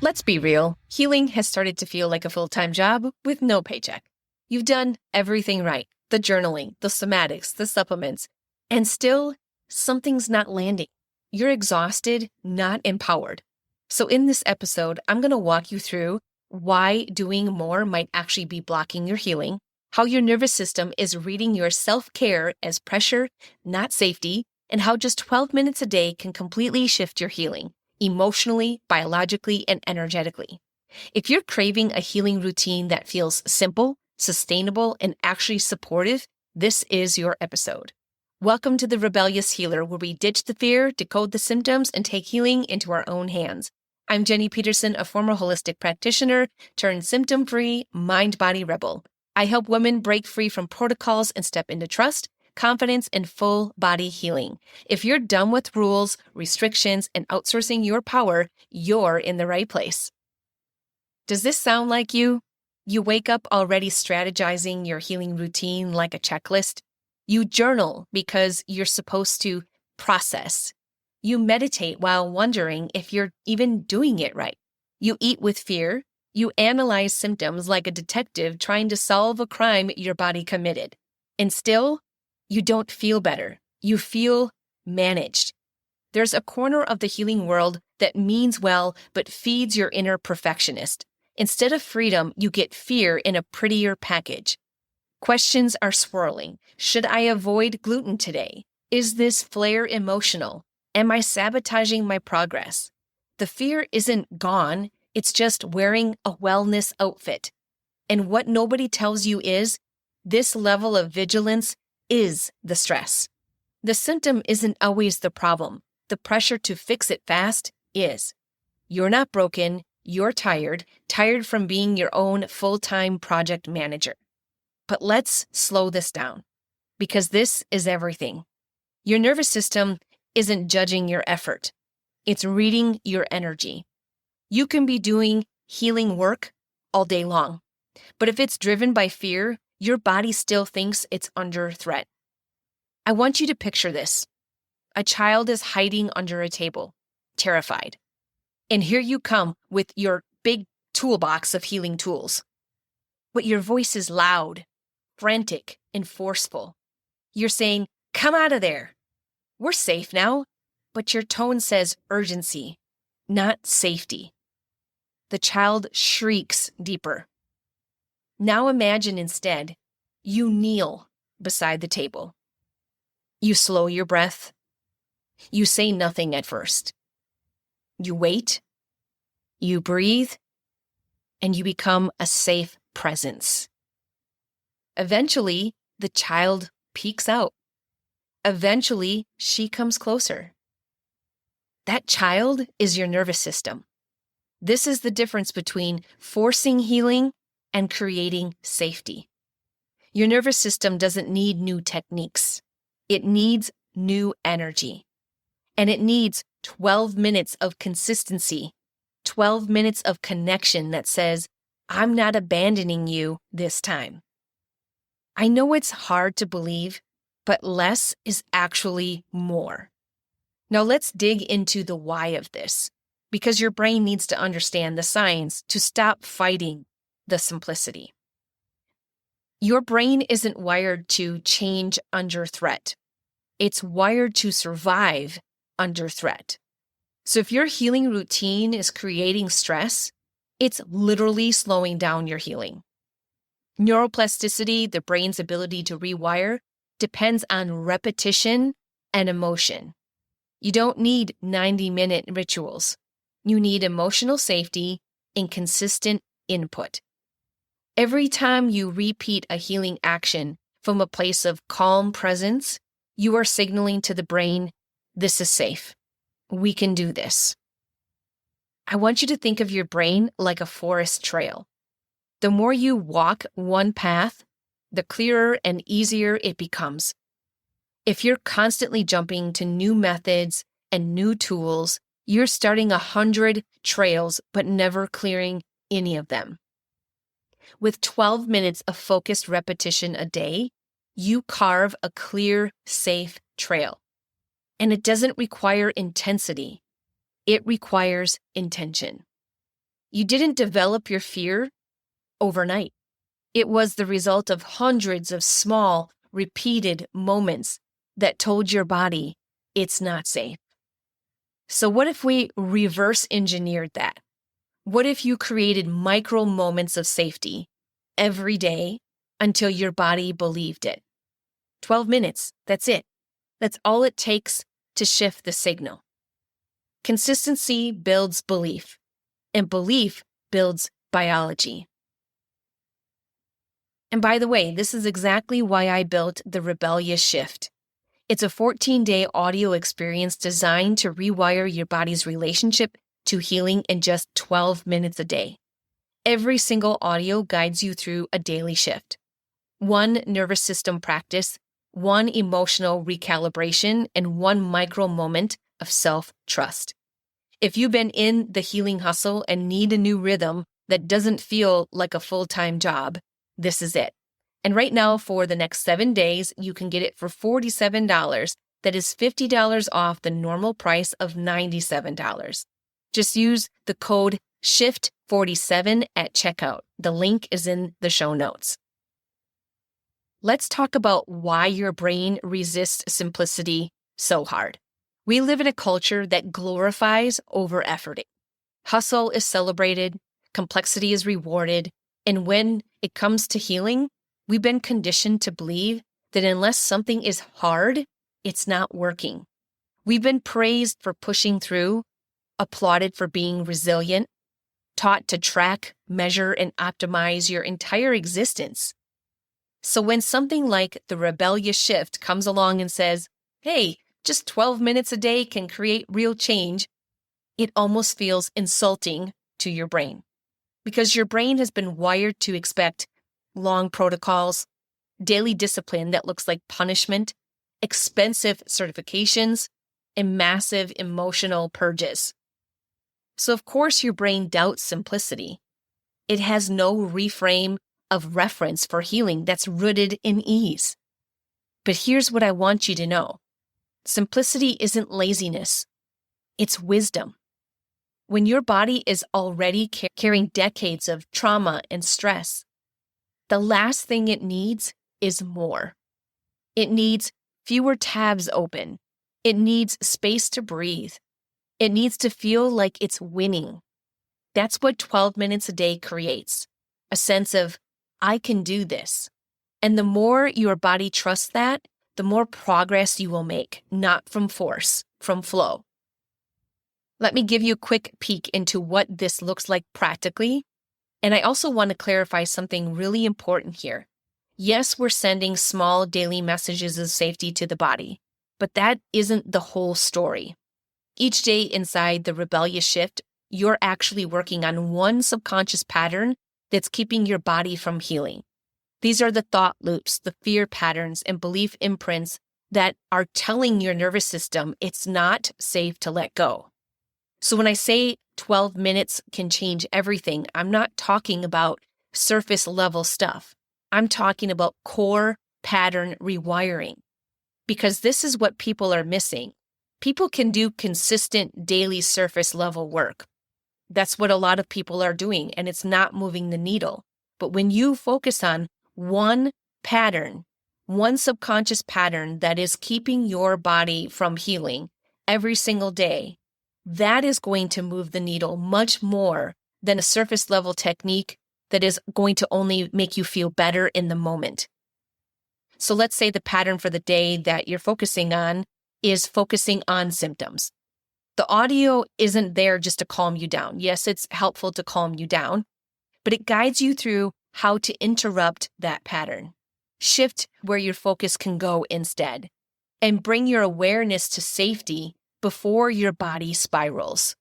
Let's be real, healing has started to feel like a full-time job with no paycheck. You've done everything right, the journaling, the somatics, the supplements, and still something's not landing. You're exhausted, not empowered. So in this episode, I'm going to walk you through why doing more might actually be blocking your healing, how your nervous system is reading your self-care as pressure, not safety, and how just 12 minutes a day can completely shift your healing, emotionally, biologically, and energetically. If you're craving a healing routine that feels simple, sustainable, and actually supportive, this is your episode. Welcome to the Rebellious Healer, where we ditch the fear, decode the symptoms, and take healing into our own hands. I'm Jenny Peterson, a former holistic practitioner turned symptom-free, mind-body rebel. I help women break free from protocols and step into trust, confidence, and full body healing. If you're done with rules, restrictions, and outsourcing your power, you're in the right place. Does this sound like you? You wake up already strategizing your healing routine like a checklist. You journal because you're supposed to process. You meditate while wondering if you're even doing it right. You eat with fear. You analyze symptoms like a detective trying to solve a crime your body committed. And still, you don't feel better. You feel managed. There's a corner of the healing world that means well but feeds your inner perfectionist. Instead of freedom, you get fear in a prettier package. Questions are swirling. Should I avoid gluten today? Is this flare emotional? Am I sabotaging my progress? The fear isn't gone. It's just wearing a wellness outfit. And what nobody tells you is this level of vigilance is the stress. The symptom isn't always the problem. The pressure to fix it fast is. You're not broken. You're tired from being your own full-time project manager. But let's slow this down, because this is everything. Your nervous system isn't judging your effort. It's reading your energy. You can be doing healing work all day long, but if it's driven by fear, your body still thinks it's under threat. I want you to picture this. A child is hiding under a table, terrified. And here you come with your big toolbox of healing tools. But your voice is loud, frantic, and forceful. You're saying, "Come out of there. We're safe now." But your tone says urgency, not safety. The child shrieks deeper. Now imagine instead, you kneel beside the table. You slow your breath. You say nothing at first. You wait. You breathe. And you become a safe presence. Eventually, the child peeks out. Eventually, she comes closer. That child is your nervous system. This is the difference between forcing healing and creating safety. Your nervous system doesn't need new techniques. It needs new energy. And it needs 12 minutes of consistency, 12 minutes of connection that says, "I'm not abandoning you this time." I know it's hard to believe, but less is actually more. Now let's dig into the why of this, because your brain needs to understand the science to stop fighting the simplicity. Your brain isn't wired to change under threat. It's wired to survive under threat. So if your healing routine is creating stress, it's literally slowing down your healing. Neuroplasticity, the brain's ability to rewire, depends on repetition and emotion. You don't need 90-minute rituals. You need emotional safety and consistent input. Every time you repeat a healing action from a place of calm presence, you are signaling to the brain, "This is safe. We can do this." I want you to think of your brain like a forest trail. The more you walk one path, the clearer and easier it becomes. If you're constantly jumping to new methods and new tools, you're starting 100 trails but never clearing any of them. With 12 minutes of focused repetition a day, you carve a clear, safe trail. And it doesn't require intensity. It requires intention. You didn't develop your fear overnight. It was the result of hundreds of small, repeated moments that told your body it's not safe. So what if we reverse engineered that? What if you created micro moments of safety every day until your body believed it? 12 minutes, that's it. That's all it takes to shift the signal. Consistency builds belief, and belief builds biology. And by the way, this is exactly why I built the Rebellious Shift. It's a 14-day audio experience designed to rewire your body's relationship to healing in just 12 minutes a day. Every single audio guides you through a daily shift. One nervous system practice, one emotional recalibration, and one micro moment of self-trust. If you've been in the healing hustle and need a new rhythm that doesn't feel like a full-time job, this is it. And right now, for the next 7 days, you can get it for $47. That is $50 off the normal price of $97. Just use the code SHIFT47 at checkout. The link is in the show notes. Let's talk about why your brain resists simplicity so hard. We live in a culture that glorifies over-efforting. Hustle is celebrated, complexity is rewarded, and when it comes to healing, we've been conditioned to believe that unless something is hard, it's not working. We've been praised for pushing through, applauded for being resilient, taught to track, measure, and optimize your entire existence. So when something like the Rebellious Shift comes along and says, hey, just 12 minutes a day can create real change, it almost feels insulting to your brain. Because your brain has been wired to expect long protocols, daily discipline that looks like punishment, expensive certifications, and massive emotional purges. So of course your brain doubts simplicity. It has no reframe of reference for healing that's rooted in ease. But here's what I want you to know. Simplicity isn't laziness. It's wisdom. When your body is already carrying decades of trauma and stress, the last thing it needs is more. It needs fewer tabs open. It needs space to breathe. It needs to feel like it's winning. That's what 12 minutes a day creates, a sense of, I can do this. And the more your body trusts that, the more progress you will make, not from force, from flow. Let me give you a quick peek into what this looks like practically. And I also want to clarify something really important here. Yes, we're sending small daily messages of safety to the body, but that isn't the whole story. Each day inside the Rebellious Shift, you're actually working on one subconscious pattern that's keeping your body from healing. These are the thought loops, the fear patterns, and belief imprints that are telling your nervous system it's not safe to let go. So when I say 12 minutes can change everything, I'm not talking about surface level stuff. I'm talking about core pattern rewiring. Because this is what people are missing. People can do consistent daily surface level work. That's what a lot of people are doing, and it's not moving the needle. But when you focus on one pattern, one subconscious pattern that is keeping your body from healing every single day, that is going to move the needle much more than a surface level technique that is going to only make you feel better in the moment. So let's say the pattern for the day that you're focusing on is focusing on symptoms. The audio isn't there just to calm you down. Yes, it's helpful to calm you down, but it guides you through how to interrupt that pattern. Shift where your focus can go instead, and bring your awareness to safety before your body spirals.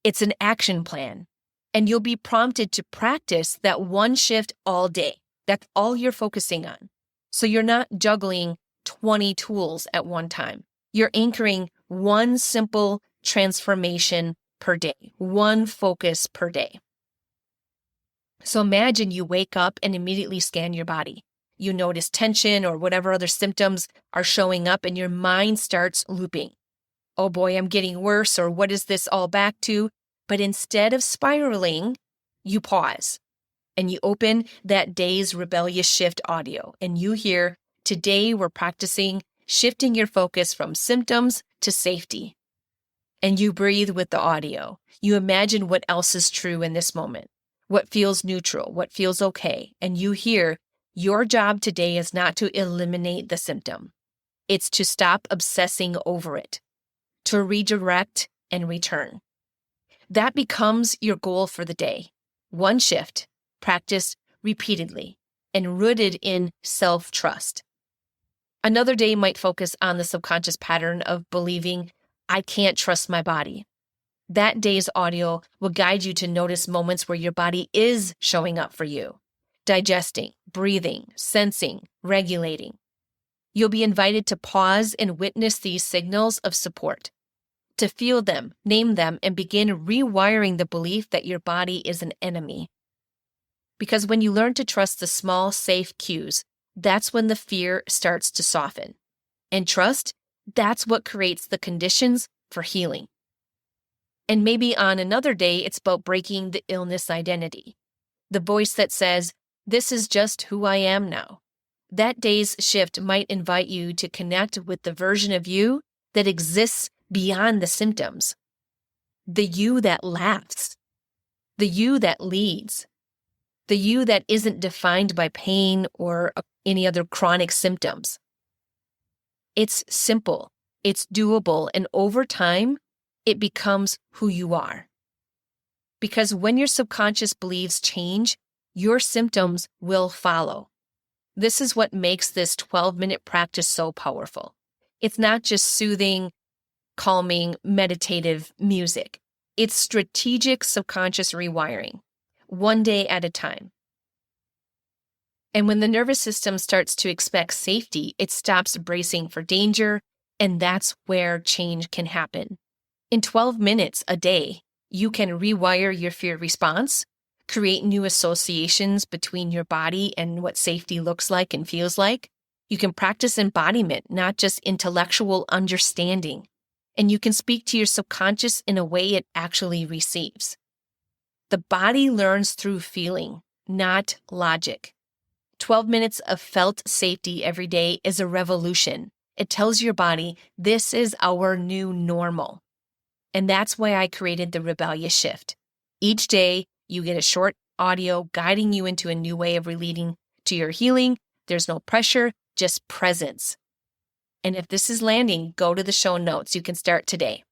It's an action plan, and you'll be prompted to practice that one shift all day. That's all you're focusing on. So you're not juggling 20 tools at one time. You're anchoring one simple transformation per day, one focus per day. So imagine you wake up and immediately scan your body. You notice tension or whatever other symptoms are showing up, and your mind starts looping. Oh boy, I'm getting worse, or what is this all back to? But instead of spiraling, You pause and you open that day's rebellious shift audio and you hear, today we're practicing shifting your focus from symptoms to safety. And you breathe with the audio. You imagine what else is true in this moment, what feels neutral, what feels okay. And you hear, your job today is not to eliminate the symptom. It's to stop obsessing over it, to redirect and return. That becomes your goal for the day. One shift, practiced repeatedly and rooted in self-trust. Another day might focus on the subconscious pattern of believing, I can't trust my body. That day's audio will guide you to notice moments where your body is showing up for you, digesting, breathing, sensing, regulating. You'll be invited to pause and witness these signals of support, to feel them, name them, and begin rewiring the belief that your body is an enemy. Because when you learn to trust the small, safe cues, that's when the fear starts to soften. And trust, that's what creates the conditions for healing. And maybe on another day, it's about breaking the illness identity. The voice that says, this is just who I am now. That day's shift might invite you to connect with the version of you that exists beyond the symptoms. The you that laughs. The you that leads. The you that isn't defined by pain or any other chronic symptoms. It's simple, it's doable, and over time, it becomes who you are. Because when your subconscious beliefs change, your symptoms will follow. This is what makes this 12-minute practice so powerful. It's not just soothing, calming, meditative music. It's strategic subconscious rewiring, one day at a time. And when the nervous system starts to expect safety, it stops bracing for danger, and that's where change can happen. In 12 minutes a day, you can rewire your fear response, create new associations between your body and what safety looks like and feels like. You can practice embodiment, not just intellectual understanding. And you can speak to your subconscious in a way it actually receives. The body learns through feeling, not logic. 12 minutes of felt safety every day is a revolution. It tells your body, this is our new normal. And that's why I created the Rebellious Shift. Each day, you get a short audio guiding you into a new way of relating to your healing. There's no pressure, just presence. And if this is landing, go to the show notes. You can start today.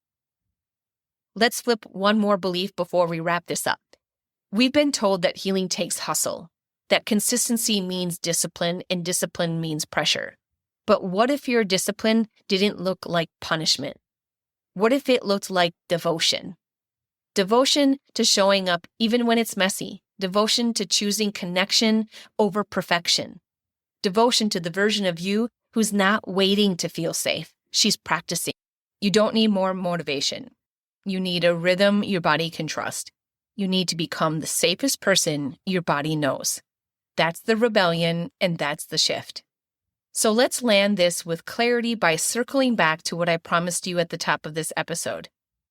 Let's flip one more belief before we wrap this up. We've been told that healing takes hustle, that consistency means discipline, and discipline means pressure. But what if your discipline didn't look like punishment? What if it looked like devotion? Devotion to showing up even when it's messy. Devotion to choosing connection over perfection. Devotion to the version of you who's not waiting to feel safe. She's practicing. You don't need more motivation. You need a rhythm your body can trust. You need to become the safest person your body knows. That's the rebellion, and that's the shift. So let's land this with clarity by circling back to what I promised you at the top of this episode.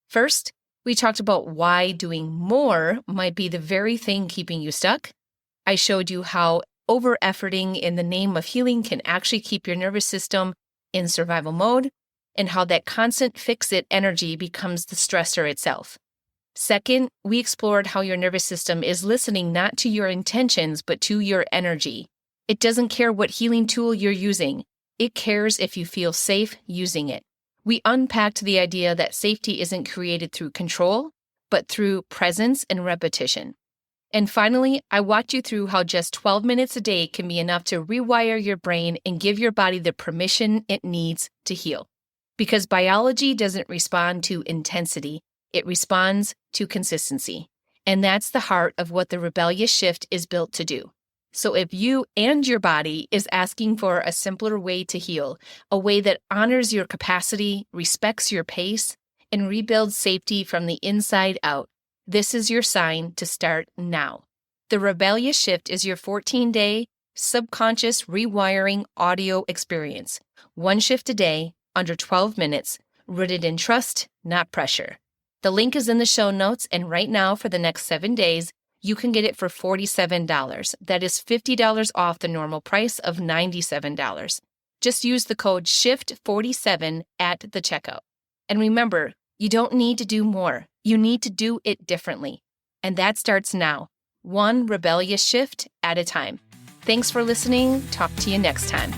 First, we talked about why doing more might be the very thing keeping you stuck. I showed you how over-efforting in the name of healing can actually keep your nervous system in survival mode, and how that constant fix-it energy becomes the stressor itself. Second, we explored how your nervous system is listening not to your intentions, but to your energy. It doesn't care what healing tool you're using. It cares if you feel safe using it. We unpacked the idea that safety isn't created through control, but through presence and repetition. And finally, I walked you through how just 12 minutes a day can be enough to rewire your brain and give your body the permission it needs to heal. Because biology doesn't respond to intensity, it responds to consistency. And that's the heart of what the Rebellious Shift is built to do. So if you and your body is asking for a simpler way to heal, a way that honors your capacity, respects your pace, and rebuilds safety from the inside out, this is your sign to start now. The Rebellious Shift is your 14-day subconscious rewiring audio experience. One shift a day, under 12 minutes, rooted in trust, not pressure. The link is in the show notes, and right now for the next 7 days, you can get it for $47. That is $50 off the normal price of $97. Just use the code SHIFT47 at the checkout. And remember, you don't need to do more. You need to do it differently. And that starts now, one rebellious shift at a time. Thanks for listening. Talk to you next time.